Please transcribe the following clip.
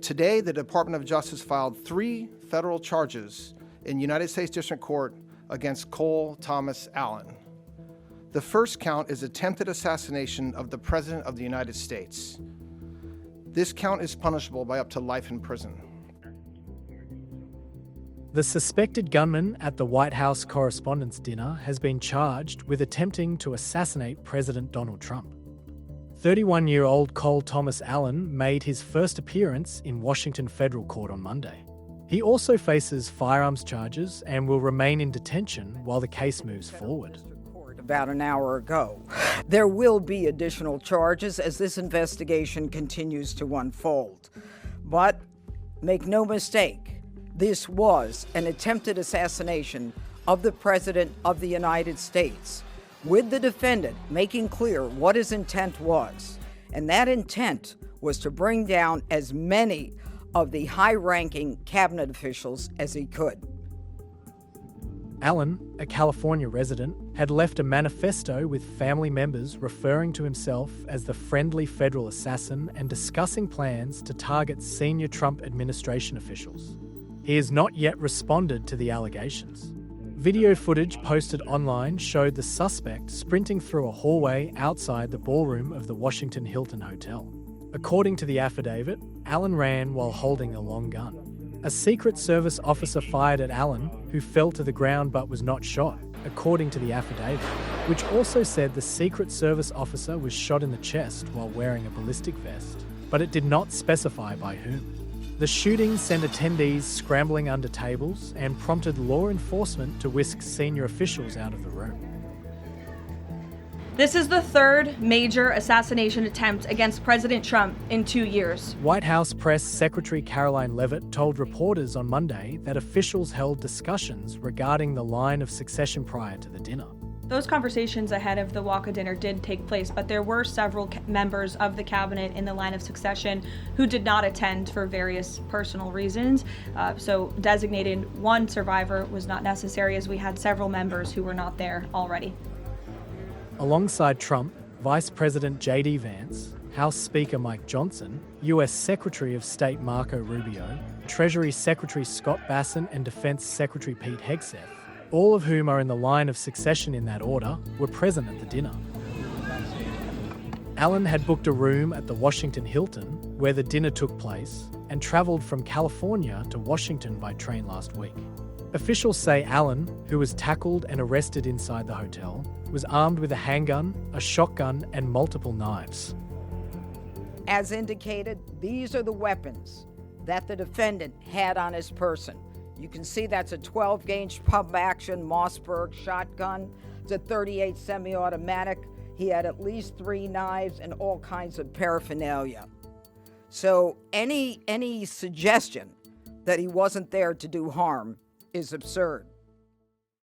Today, the Department of Justice filed 3 federal charges in United States District Court against Cole Thomas Allen. The first count is attempted assassination of the President of the United States. This count is punishable by up to life in prison. The suspected gunman at the White House Correspondents' Dinner has been charged with attempting to assassinate President Donald Trump. 31-year-old Cole Thomas Allen made his first appearance in Washington federal court on Monday. He also faces firearms charges and will remain in detention while the case moves forward. About an hour ago. There will be additional charges as this investigation continues to unfold. But make no mistake, this was an attempted assassination of the President of the United States, with the defendant making clear what his intent was. And that intent was to bring down as many of the high-ranking cabinet officials as he could. Allen, a California resident, had left a manifesto with family members referring to himself as the friendly federal assassin and discussing plans to target senior Trump administration officials. He has not yet responded to the allegations. Video footage posted online showed the suspect sprinting through a hallway outside the ballroom of the Washington Hilton Hotel. According to the affidavit, Allen ran while holding a long gun. A Secret Service officer fired at Allen, who fell to the ground but was not shot, according to the affidavit, which also said the Secret Service officer was shot in the chest while wearing a ballistic vest, but it did not specify by whom. The shooting sent attendees scrambling under tables and prompted law enforcement to whisk senior officials out of the room. This is the third major assassination attempt against President Trump in 2 years. White House Press Secretary Caroline Leavitt told reporters on Monday that officials held discussions regarding the line of succession prior to the dinner. Those conversations ahead of the Waka dinner did take place, but there were several members of the cabinet in the line of succession who did not attend for various personal reasons. So designating one survivor was not necessary, as we had several members who were not there already. Alongside Trump, Vice President J.D. Vance, House Speaker Mike Johnson, U.S. Secretary of State Marco Rubio, Treasury Secretary Scott Bassin and Defense Secretary Pete Hegseth, all of whom are in the line of succession in that order, were present at the dinner. Allen had booked a room at the Washington Hilton, where the dinner took place, and travelled from California to Washington by train last week. Officials say Allen, who was tackled and arrested inside the hotel, was armed with a handgun, a shotgun, and multiple knives. As indicated, these are the weapons that the defendant had on his person. You can see that's a 12-gauge pump-action Mossberg shotgun. It's a .38 semi-automatic. He had at least 3 knives and all kinds of paraphernalia. So any suggestion that he wasn't there to do harm is absurd.